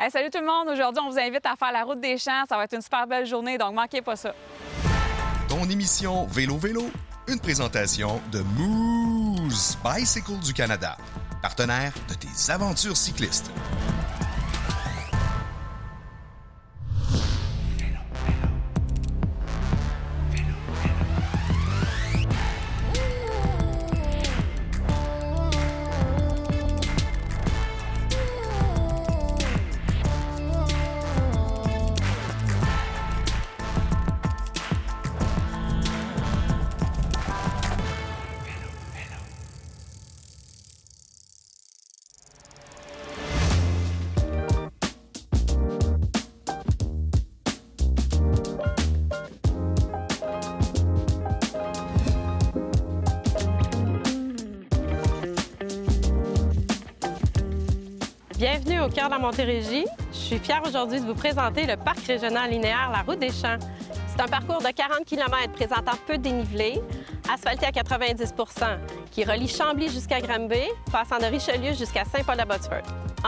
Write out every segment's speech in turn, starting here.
Hey, salut tout le monde! Aujourd'hui, on vous invite à faire la route des champs. Ça va être une super belle journée, donc manquez pas ça. Ton émission Vélo, une présentation de Moose Bicycle du Canada, partenaire de tes aventures cyclistes. Bienvenue au cœur de la Montérégie. Je suis fière aujourd'hui de vous présenter le parc régional linéaire La Route des Champs. C'est un parcours de 40 km présentant peu de dénivelé, asphalté à 90 qui relie Chambly jusqu'à Granby, passant de Richelieu jusqu'à Saint-Paul-de-Botsford.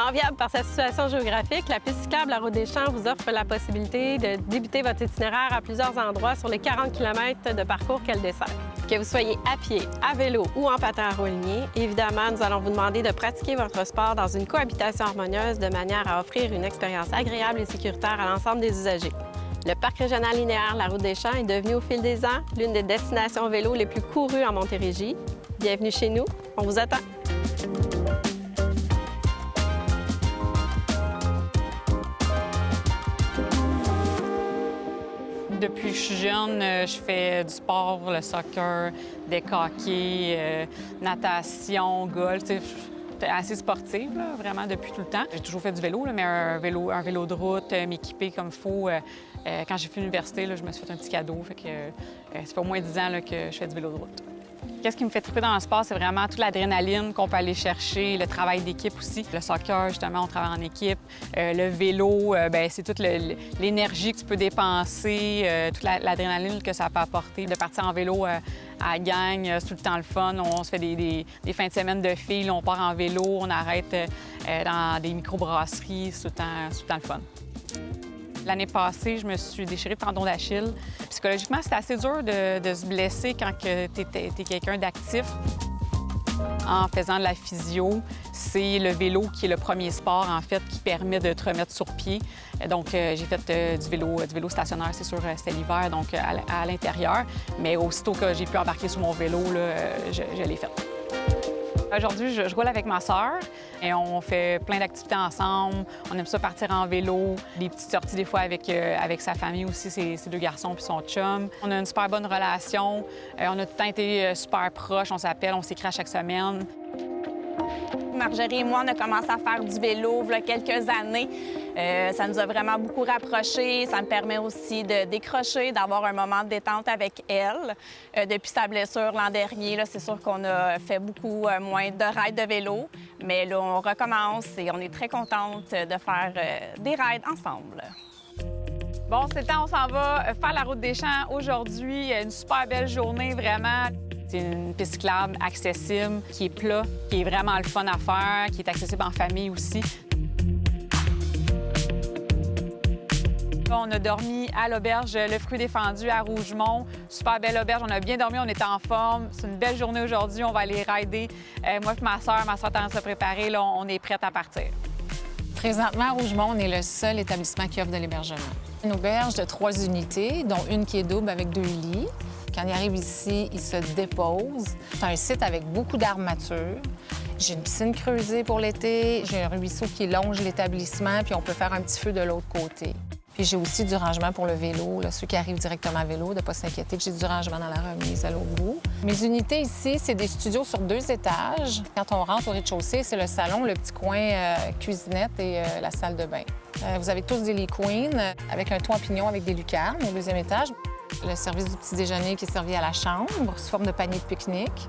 Enviable par sa situation géographique, la piste cyclable La Route des Champs vous offre la possibilité de débuter votre itinéraire à plusieurs endroits sur les 40 km de parcours qu'elle dessert. Que vous soyez à pied, à vélo ou en patin à roues alignées, évidemment, nous allons vous demander de pratiquer votre sport dans une cohabitation harmonieuse de manière à offrir une expérience agréable et sécuritaire à l'ensemble des usagers. Le parc régional linéaire La Route des Champs est devenu au fil des ans l'une des destinations vélo les plus courues en Montérégie. Bienvenue chez nous, on vous attend! Depuis que je suis jeune, je fais du sport, le soccer, des hockey, natation, golf. J'étais assez sportive, là, vraiment, depuis tout le temps. J'ai toujours fait du vélo, là, mais un vélo de route, m'équiper comme il faut. Quand j'ai fait l'université, je me suis fait un petit cadeau. Fait que, ça fait au moins 10 ans là, que je fais du vélo de route. Qu'est-ce qui me fait triper dans le sport, c'est vraiment toute l'adrénaline qu'on peut aller chercher, le travail d'équipe aussi. Le soccer, justement, on travaille en équipe. Le vélo, c'est toute l'énergie que tu peux dépenser, toute l'adrénaline que ça peut apporter. De partir en vélo à la gang, c'est tout le temps le fun. On se fait des fins de semaine de filles, on part en vélo, on arrête dans des microbrasseries, c'est tout le temps le fun. L'année passée, je me suis déchiré le tendon d'Achille. Psychologiquement, c'était assez dur de se blesser quand tu es quelqu'un d'actif. En faisant de la physio, c'est le vélo qui est le premier sport, en fait, qui permet de te remettre sur pied. Donc, j'ai fait du vélo stationnaire, c'est sûr, c'était l'hiver, donc à l'intérieur. Mais aussitôt que j'ai pu embarquer sur mon vélo, là, je l'ai fait. Aujourd'hui, je roule avec ma sœur et on fait plein d'activités ensemble. On aime ça partir en vélo, des petites sorties des fois avec sa famille aussi, ses deux garçons puis son chum. On a une super bonne relation. On a tout le temps été super proches, on s'appelle, on s'écrit à chaque semaine. Marjorie et moi, on a commencé à faire du vélo il y a quelques années. Ça nous a vraiment beaucoup rapprochés. Ça me permet aussi de décrocher, d'avoir un moment de détente avec elle. Depuis sa blessure l'an dernier, c'est sûr qu'on a fait beaucoup moins de rides de vélo. Mais là, on recommence et on est très contente de faire des rides ensemble. Bon, c'est le temps, on s'en va faire la Route des Champs aujourd'hui. Une super belle journée, vraiment. C'est une piste cyclable accessible, qui est plat, qui est vraiment le fun à faire, qui est accessible en famille aussi. On a dormi à l'auberge Le Fruit défendu à Rougemont. Super belle auberge, on a bien dormi, on était en forme. C'est une belle journée aujourd'hui, on va aller rider. Moi et ma soeur est en train de se préparer, là, on est prête à partir. Présentement, à Rougemont, on est le seul établissement qui offre de l'hébergement. Une auberge de 3 unités, dont une qui est double avec 2 lits. Quand il arrive ici, il se dépose. C'est un site avec beaucoup d'armatures. J'ai une piscine creusée pour l'été. J'ai un ruisseau qui longe l'établissement, puis on peut faire un petit feu de l'autre côté. Puis j'ai aussi du rangement pour le vélo, là, ceux qui arrivent directement à vélo, de ne pas s'inquiéter que j'ai du rangement dans la remise à l'autre bout. Mes unités ici, c'est des studios sur 2 étages. Quand on rentre au rez-de-chaussée, c'est le salon, le petit coin cuisinette et la salle de bain. Vous avez tous des lits queen avec un toit en pignon avec des lucarnes au 2e étage. Le service du petit déjeuner qui est servi à la chambre sous forme de panier de pique-nique.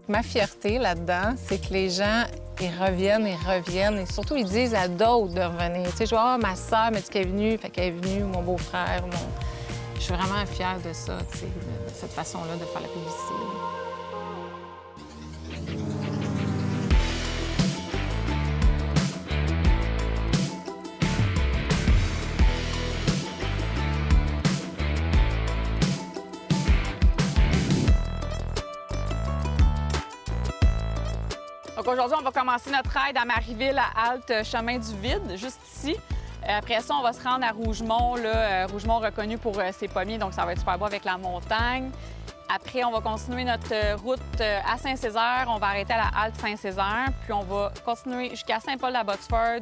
Ma fierté là-dedans, c'est que les gens, ils reviennent et surtout, ils disent à d'autres de revenir. Tu sais, je vois, ah, ma sœur m'a dit qu'elle est venue, fait qu'elle est venue, ou mon beau-frère. Je suis vraiment fière de ça, tu sais, de cette façon-là de faire la publicité. Donc aujourd'hui, on va commencer notre ride à Marieville, à Halte Chemin du Vide, juste ici. Après ça, on va se rendre à Rougemont, là, Rougemont reconnu pour ses pommiers, donc ça va être super beau avec la montagne. Après, on va continuer notre route à Saint-Césaire. On va arrêter à la halte Saint-Césaire, puis on va continuer jusqu'à Saint-Paul-la-Botsford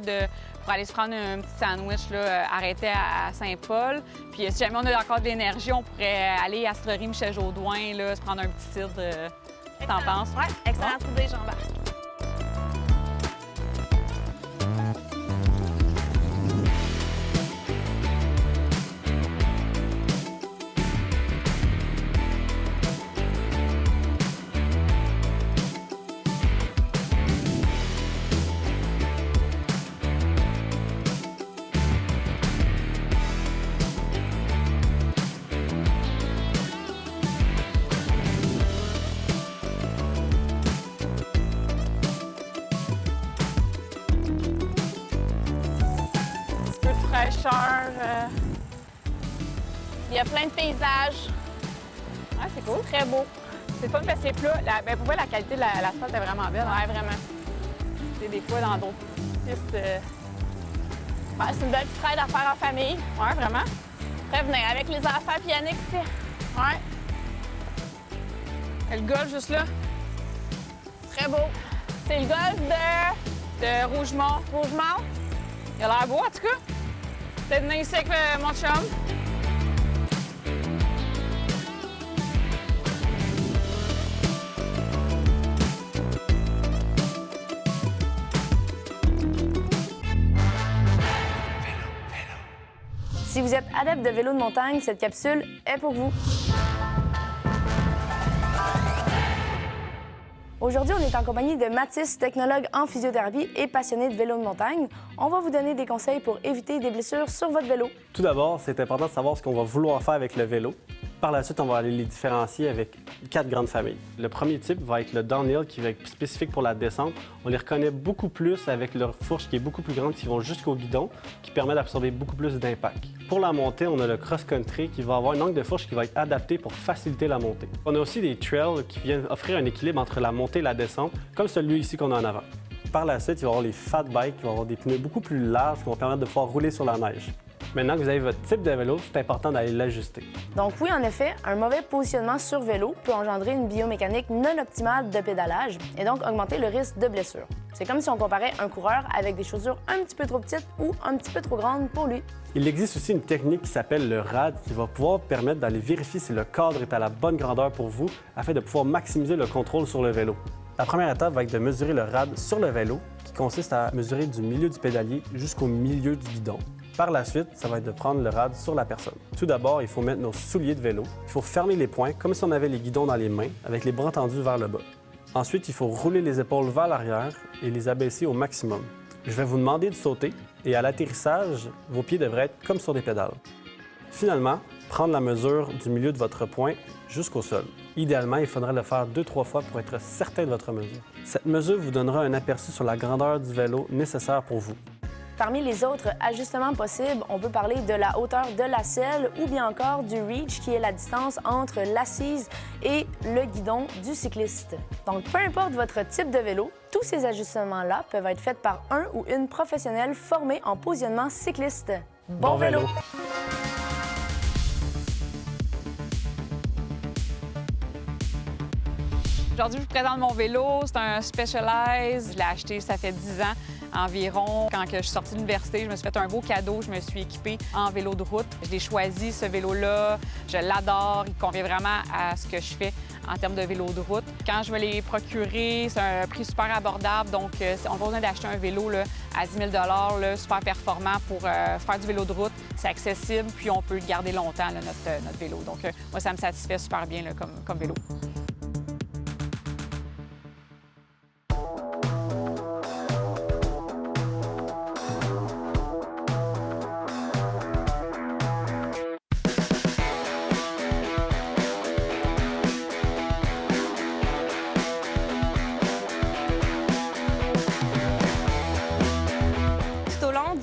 pour aller se prendre un petit sandwich, là, arrêté à Saint-Paul. Puis si jamais on a encore de l'énergie, on pourrait aller à Stroderie-Michel-Jodoin, là, se prendre un petit cidre. Qu'est-ce que t'en penses? Oui, excellente idée, Jean-Baptiste. Il y a plein de paysages. Ouais, c'est cool. Très beau. C'est fun parce que c'est plat. Pour vrai, la qualité de l'asphalte est vraiment belle. Oui, vraiment. C'est des fois dans d'autres pistes. Ouais, c'est une belle petite ride à faire en famille. Ouais, vraiment. Après, venir avec les enfants puis Yannick ici. Ouais. Et le golf juste là. Très beau. C'est le golfe De Rougemont. Rougemont. Il a l'air beau, en tout cas. Peut-être venir ici avec mon chum. Si vous êtes adepte de vélo de montagne, cette capsule est pour vous. Aujourd'hui, on est en compagnie de Mathis, technologue en physiothérapie et passionné de vélo de montagne. On va vous donner des conseils pour éviter des blessures sur votre vélo. Tout d'abord, c'est important de savoir ce qu'on va vouloir faire avec le vélo. Par la suite, on va aller les différencier avec 4 grandes familles. Le premier type va être le downhill, qui va être spécifique pour la descente. On les reconnaît beaucoup plus avec leur fourche qui est beaucoup plus grande, qui vont jusqu'au guidon, qui permet d'absorber beaucoup plus d'impact. Pour la montée, on a le cross-country qui va avoir une angle de fourche qui va être adapté pour faciliter la montée. On a aussi des trails qui viennent offrir un équilibre entre la montée et la descente, comme celui ici qu'on a en avant. Par la suite, il va y avoir les fat bikes qui vont avoir des pneus beaucoup plus larges qui vont permettre de pouvoir rouler sur la neige. Maintenant que vous avez votre type de vélo, c'est important d'aller l'ajuster. Donc oui, en effet, un mauvais positionnement sur vélo peut engendrer une biomécanique non optimale de pédalage et donc augmenter le risque de blessure. C'est comme si on comparait un coureur avec des chaussures un petit peu trop petites ou un petit peu trop grandes pour lui. Il existe aussi une technique qui s'appelle le RAD qui va pouvoir permettre d'aller vérifier si le cadre est à la bonne grandeur pour vous afin de pouvoir maximiser le contrôle sur le vélo. La première étape va être de mesurer le RAD sur le vélo qui consiste à mesurer du milieu du pédalier jusqu'au milieu du guidon. Par la suite, ça va être de prendre le RAD sur la personne. Tout d'abord, il faut mettre nos souliers de vélo. Il faut fermer les poings comme si on avait les guidons dans les mains, avec les bras tendus vers le bas. Ensuite, il faut rouler les épaules vers l'arrière et les abaisser au maximum. Je vais vous demander de sauter et à l'atterrissage, vos pieds devraient être comme sur des pédales. Finalement, prendre la mesure du milieu de votre poing jusqu'au sol. Idéalement, il faudrait le faire 2-3 fois pour être certain de votre mesure. Cette mesure vous donnera un aperçu sur la grandeur du vélo nécessaire pour vous. Parmi les autres ajustements possibles, on peut parler de la hauteur de la selle ou bien encore du reach, qui est la distance entre l'assise et le guidon du cycliste. Donc, peu importe votre type de vélo, tous ces ajustements-là peuvent être faits par un ou une professionnelle formée en positionnement cycliste. Bon vélo! Aujourd'hui, je vous présente mon vélo. C'est un Specialized. Je l'ai acheté, ça fait 10 ans environ. Quand je suis sortie de l'université, je me suis fait un beau cadeau. Je me suis équipée en vélo de route. Je l'ai choisi, ce vélo-là. Je l'adore. Il convient vraiment à ce que je fais en termes de vélo de route. Quand je me l'ai procuré, c'est un prix super abordable. Donc, on n'a pas besoin d'acheter un vélo là, à 10 000 là, super performant pour faire du vélo de route. C'est accessible, puis on peut le garder longtemps, là, notre vélo. Donc, moi, ça me satisfait super bien là, comme vélo.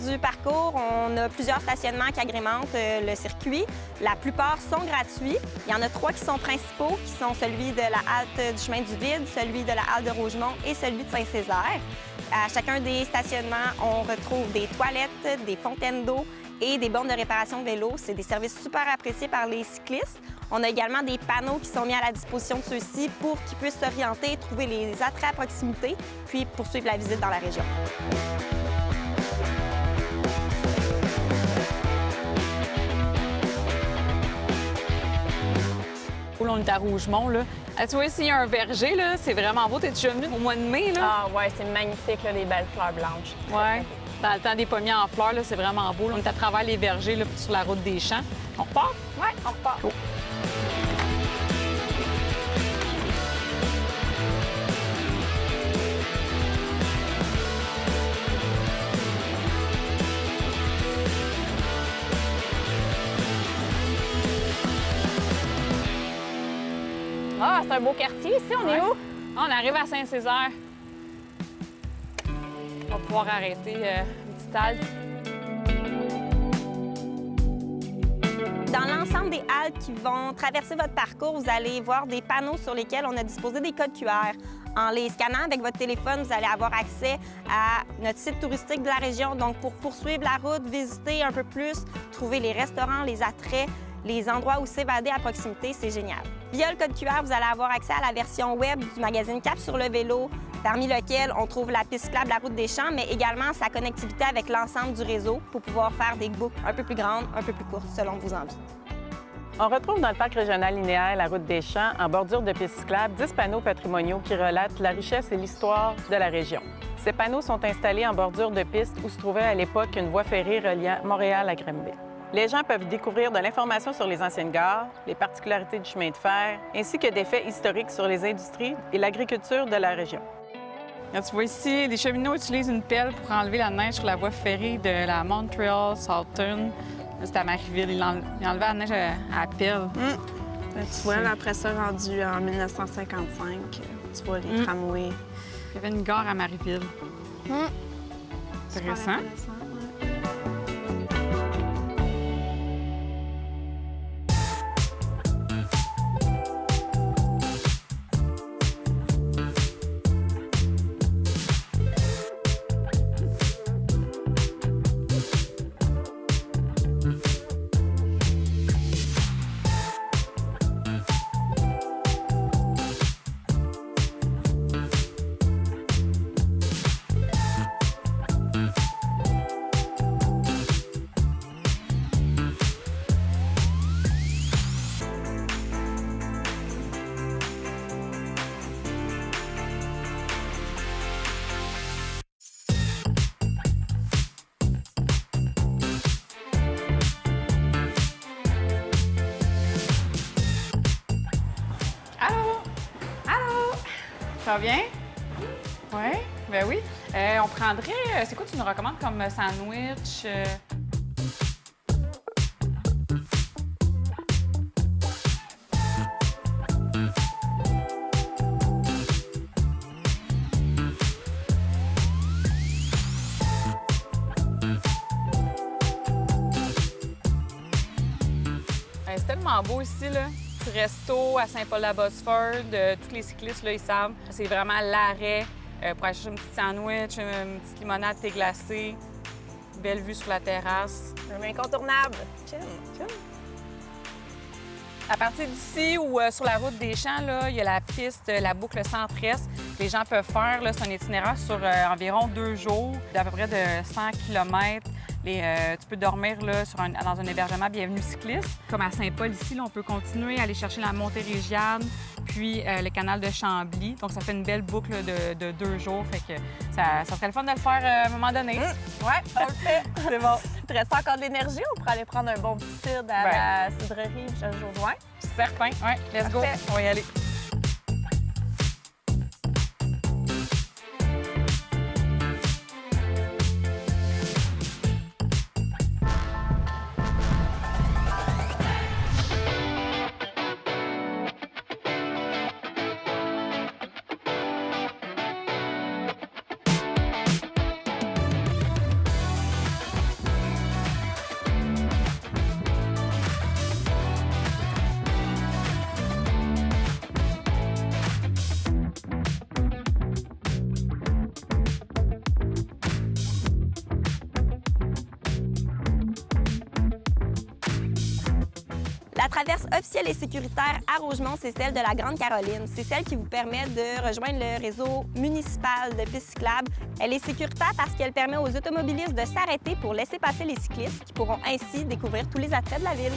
du parcours, on a plusieurs stationnements qui agrémentent le circuit. La plupart sont gratuits. Il y en a 3 qui sont principaux, qui sont celui de la halte du chemin du Vide, celui de la halte de Rougemont et celui de Saint-Césaire. À chacun des stationnements, on retrouve des toilettes, des fontaines d'eau et des bornes de réparation de vélo. C'est des services super appréciés par les cyclistes. On a également des panneaux qui sont mis à la disposition de ceux-ci pour qu'ils puissent s'orienter, trouver les attraits à proximité, puis poursuivre la visite dans la région. Là, on est à Rougemont, là. Ah, tu vois, ici, il y a un verger, là. C'est vraiment beau. T'es déjà venu au mois de mai, là? Ah ouais, c'est magnifique, là, des belles fleurs blanches. Ouais. Dans le temps des pommiers en fleurs, là, c'est vraiment beau. Là, on est à travers les vergers, là, sur la route des champs. On repart? Ouais, on repart. Cool. Ah, c'est un beau quartier ici. On est où? Ah, on arrive à Saint-Césaire. On va pouvoir arrêter une petite halte. Dans l'ensemble des haltes qui vont traverser votre parcours, vous allez voir des panneaux sur lesquels on a disposé des codes QR. En les scannant avec votre téléphone, vous allez avoir accès à notre site touristique de la région. Donc, pour poursuivre la route, visiter un peu plus, trouver les restaurants, les attraits, les endroits où s'évader à proximité, c'est génial. Via le code QR, vous allez avoir accès à la version web du magazine Cap sur le vélo, parmi lequel on trouve la piste cyclable La Route des Champs, mais également sa connectivité avec l'ensemble du réseau pour pouvoir faire des boucles un peu plus grandes, un peu plus courtes, selon vos envies. On retrouve dans le parc régional linéaire La Route des Champs, en bordure de piste cyclable, 10 panneaux patrimoniaux qui relatent la richesse et l'histoire de la région. Ces panneaux sont installés en bordure de piste où se trouvait à l'époque une voie ferrée reliant Montréal à Granby. Les gens peuvent découvrir de l'information sur les anciennes gares, les particularités du chemin de fer, ainsi que des faits historiques sur les industries et l'agriculture de la région. Là, tu vois ici, les cheminots utilisent une pelle pour enlever la neige sur la voie ferrée de la Montreal Southern. C'était à Marieville. Ils enlevaient la neige à la pelle. Tu vois, là, après ça, rendu en 1955, tu vois les tramways. Il y avait une gare à Marieville. C'est récent. Ça va bien? Oui? Ben oui. On prendrait... c'est quoi tu nous recommandes comme sandwich? C'est tellement beau ici, là. Petit resto à Saint-Paul-la-Botsford. Tous les cyclistes, là, ils savent. C'est vraiment l'arrêt pour aller chercher une petite sandwich, une petite limonade thé glacé. Belle vue sur la terrasse. Un incontournable. Chill. À partir d'ici ou sur la route des Champs, là, il y a la piste, la boucle centre-est. Les gens peuvent faire, c'est un itinéraire sur environ 2 jours, d'à peu près de 100 km. Tu peux dormir là, dans un hébergement Bienvenue cycliste. Comme à Saint-Paul ici, là, on peut continuer à aller chercher la Montérégiane, puis le canal de Chambly. Donc, ça fait une belle boucle de 2 jours. Fait que ça serait le fun de le faire à un moment donné. Ouais, on le fait. C'est bon. Il te reste encore de l'énergie ou pour aller prendre un bon petit cidre à la cidrerie Michel Jourdain? Certain. Ouais, let's go. On va y aller. La traverse officielle et sécuritaire à Rougemont, c'est celle de la Grande Caroline. C'est celle qui vous permet de rejoindre le réseau municipal de pistes cyclables. Elle est sécuritaire parce qu'elle permet aux automobilistes de s'arrêter pour laisser passer les cyclistes qui pourront ainsi découvrir tous les attraits de la ville.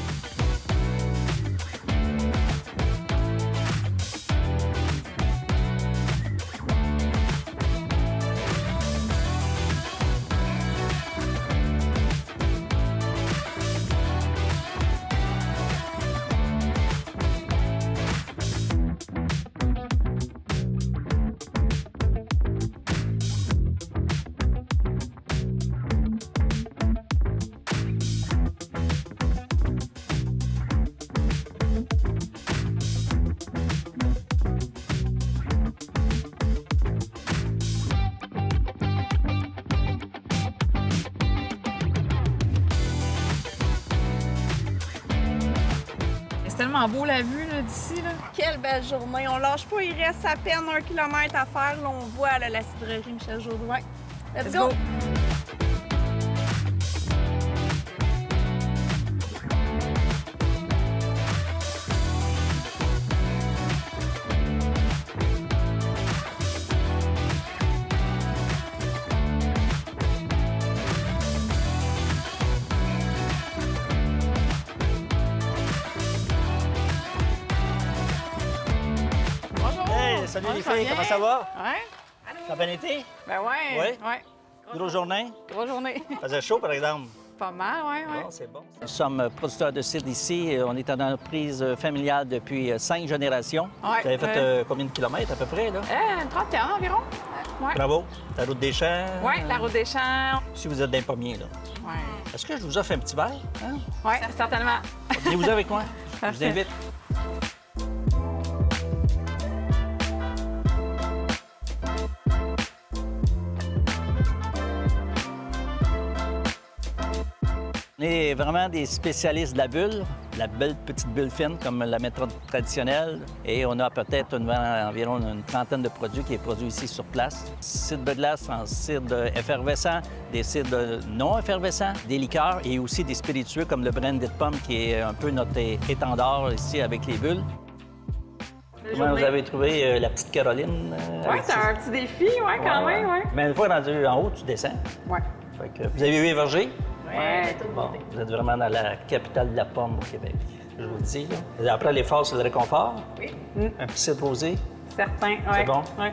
C'est tellement beau la vue d'ici. Quelle belle journée. On lâche pas, il reste à peine 1 kilomètre à faire. Là, on voit là, la cidrerie Michel Jourdouin. Let's go! Hey, salut les filles, comment ça va? Ouais. Ça a bien été? Ben ouais. Oui? Ouais. Grosse journée? Grosse journée. Faisait chaud, par exemple. Pas mal, ouais. Bon, c'est bon. Nous sommes producteurs de cidre ici. On est en entreprise familiale depuis 5 générations. Ouais. Vous avez fait combien de kilomètres à peu près, là? Une trentaine environ. Ouais. Bravo. La route des champs. Ouais, la route des champs. Si vous êtes d'un pommier, là. Ouais. Est-ce que je vous offre un petit verre? Hein? Ouais, certainement. Venez-vous avec moi. Je vous invite. On est vraiment des spécialistes de la bulle, la belle petite bulle fine comme la méthode traditionnelle. Et on a peut-être environ une trentaine de produits qui est produits ici sur place. Cidre de glace en cidre effervescent, des cidres non effervescents, des liqueurs et aussi des spiritueux comme le brandy de pomme qui est un peu notre étendard ici avec les bulles. Comment vous avez trouvé la petite Caroline? Ouais, c'est un petit défi, ouais, quand même, ouais. Mais une fois rendu en haut, tu descends. Ouais. Fait que vous avez vu Éverger? Ouais, Bon, vous êtes vraiment dans la capitale de la pomme au Québec, je vous le dis. Là. Après l'effort, c'est le réconfort. Oui. Un petit cidre rosé. Certain, ouais. C'est bon? Ouais.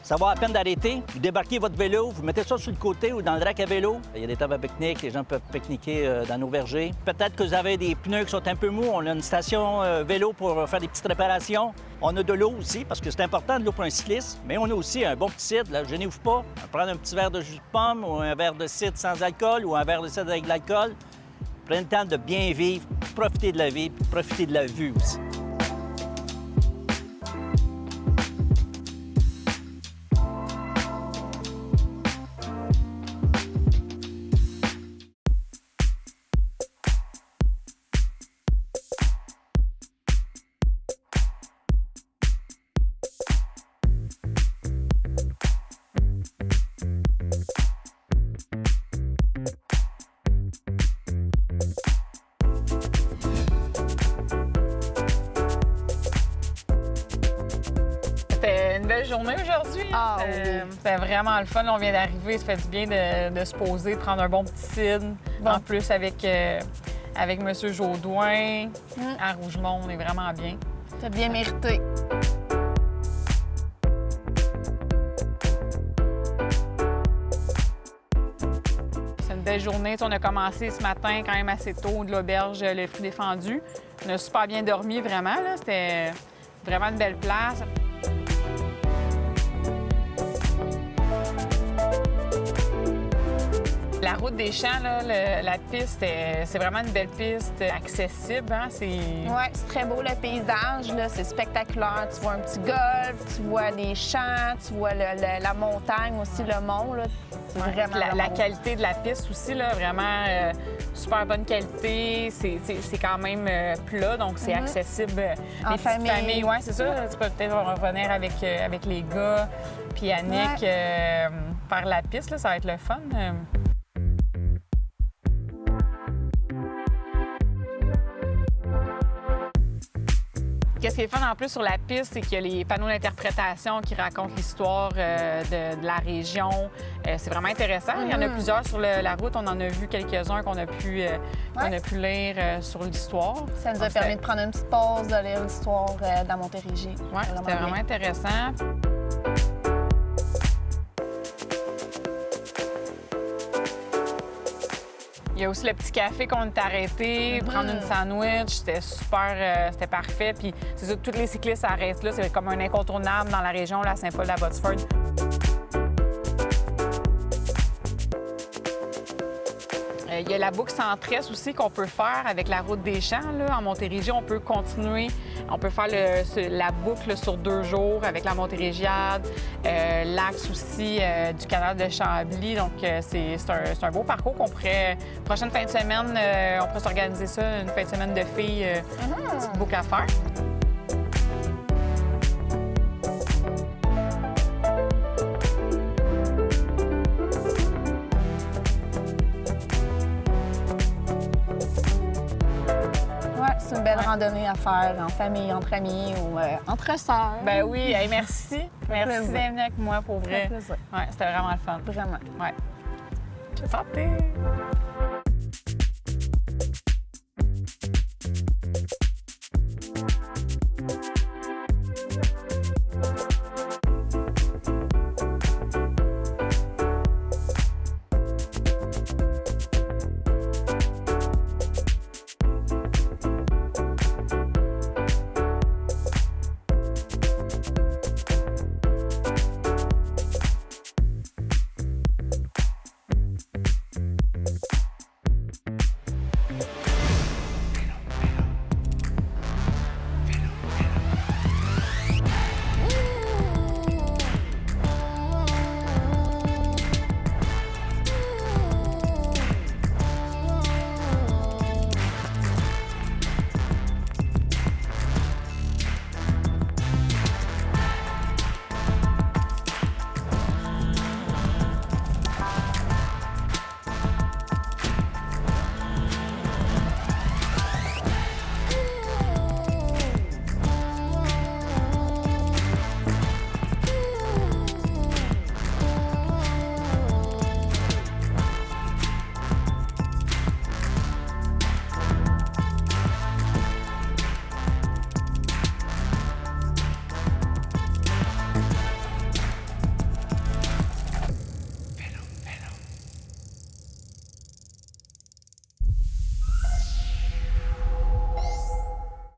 Ça vaut la peine d'arrêter. Vous débarquez votre vélo, vous mettez ça sur le côté ou dans le rack à vélo. Il y a des tables à pique-nique, les gens peuvent pique-niquer dans nos vergers. Peut-être que vous avez des pneus qui sont un peu mous. On a une station vélo pour faire des petites réparations. On a de l'eau aussi, parce que c'est important de l'eau pour un cycliste. Mais on a aussi un bon petit cidre, là, gênez-vous pas. Prendre un petit verre de jus de pomme ou un verre de cidre sans alcool ou un verre de cidre avec de l'alcool. Prenez le temps de bien vivre, profiter de la vie, profiter de la vue aussi. C'était une belle journée aujourd'hui. Ah, C'était vraiment le fun. On vient d'arriver. Ça fait du bien de se poser, de prendre un bon petit cidre. Bon. En plus, avec M. Jourdouin, à Rougemont, on est vraiment bien. T'as bien mérité. C'est une belle journée. On a commencé ce matin quand même assez tôt de l'auberge Le Fruit Défendu. On a super bien dormi, vraiment. C'était vraiment une belle place. La route des champs, là, la piste, c'est vraiment une belle piste accessible. Hein? Oui, c'est très beau le paysage, là, c'est spectaculaire. Tu vois un petit golfe, tu vois des champs, tu vois la montagne aussi, le mont. Là. C'est vraiment, la qualité de la piste aussi, là, vraiment super bonne qualité. C'est quand même plat, donc c'est accessible. En famille. Oui, c'est ça. Tu peux peut-être revenir avec les gars, puis Annick, faire la piste, là, ça va être le fun. Qu'est-ce qui est fun en plus sur la piste, c'est qu'il y a les panneaux d'interprétation qui racontent l'histoire de la région. C'est vraiment intéressant. Il y en a plusieurs sur la route. On en a vu quelques-uns qu'on a pu lire sur l'histoire. Ça nous a permis de prendre une petite pause, de lire l'histoire de la Montérégie. Oui, c'était vraiment intéressant. Il y a aussi le petit café qu'on est arrêté, prendre une sandwich, c'était super, c'était parfait. Puis c'est ça, tous les cyclistes s'arrêtent là, c'est comme un incontournable dans la région, là, à Saint-Paul-de-la-Botsford. Il y a la boucle centriste aussi qu'on peut faire avec la route des champs. Là. En Montérégie, on peut continuer. On peut faire la boucle sur 2 jours avec la Montérégiade, l'axe aussi du canal de Chambly. Donc, c'est un beau parcours qu'on pourrait... Prochaine fin de semaine, on pourrait s'organiser ça, une fin de semaine de filles, une petite boucle à faire. C'est une belle randonnée à faire en famille, entre amis ou entre sœurs. Ben oui, hey, merci. Merci d'être venu avec moi pour vrai. Ça fait plaisir. Ouais, c'était vraiment le fun. Vraiment. Ouais. J'ai tenté.